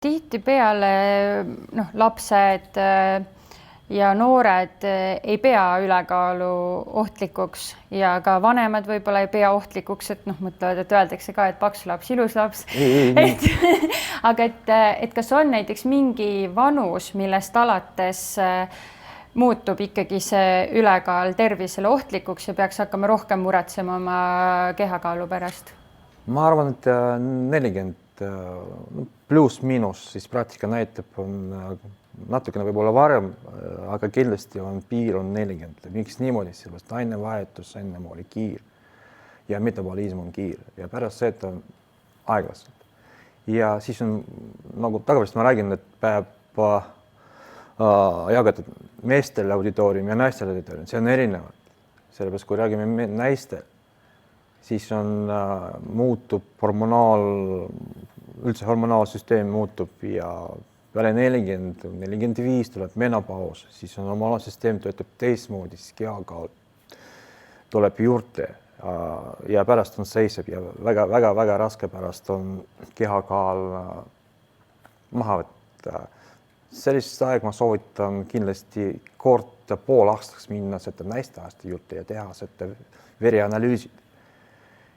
tihtipeale lapsed ja noored ei pea ülekaalu ohtlikuks ja ka vanemad võib-olla ei pea ohtlikuks, et mõtlevad, et öeldakse ka, et paks laps, ilus laps. Aga et kas on näiteks mingi vanus, millest alates muutub ikkagi see ülekaal tervisele ohtlikuks ja peaks hakkama rohkem muretsema oma kehakaalu pärast? Ma arvan, et 40 pluss-miinus, siis praktika näitab, on natukene võib-olla varem, aga kindlasti on piir on 40. Miks niimoodi, sellest ainevahetus ennem oli kiir ja metabolism on kiir ja pärast seda on aeglaselt. Ja siis on, nagu tagasi ma räägin, et peab jagatud meestele auditoorium ja naistele auditoorium, see on erinevad. Sellepärast, kui räägime naistel, siis on muutub üldse hormonaalsüsteem muutub ja peale 40, 45 tuleb menopaus, siis on hormonaalsüsteem töötab teistmoodi, siis kehakaal tuleb juurde ja pärast on seiseb ja väga raske pärast on kehakaal maha võtta. Sellist aeg ma soovitan kindlasti kord pool aastaks minna seda naistearsti juurde ja teha seda verianalüüsid.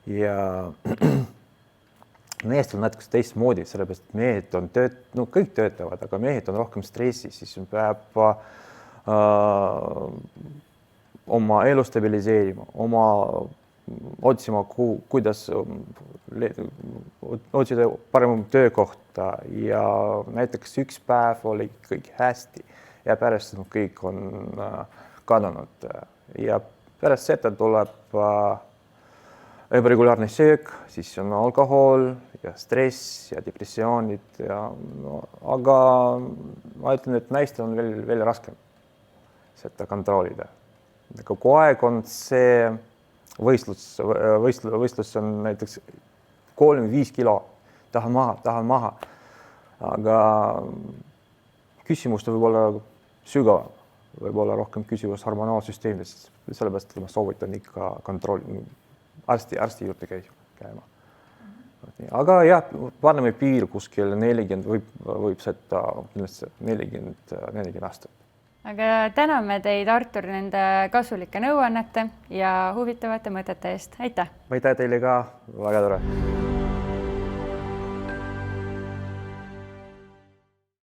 Ja meestel on näiteks teistmoodi, sellepärast, et mehed on kõik töötavad, aga mehed on rohkem stressis, siis peab oma elu stabiliseerima, otsima, kuidas otsida parem töökohta ja näiteks üks päev oli kõik hästi ja pärast kõik on kadunud ja pärast seda tuleb ebaregulaarne söök, siis on alkohol ja stress ja depressioonid aga ma ütlen, et naistel on veel raskem seda kontrollida. Kogu aeg on see võistlus on näiteks 3-5 kilo, tahan maha, aga küsimus võib olla sügavam, võib olla rohkem küsimus hormonaalsüsteemidest, sellepärast ma soovitan ikka kontrolli arsti juurde käima. Aga jah, paneme piir kuskil 40 võib seda 40 aastat. Aga täname teid, Artur, nende kasulike nõuannete ja huvitavate mõtete eest. Aitäh! Aitäh teile ka, väga tore!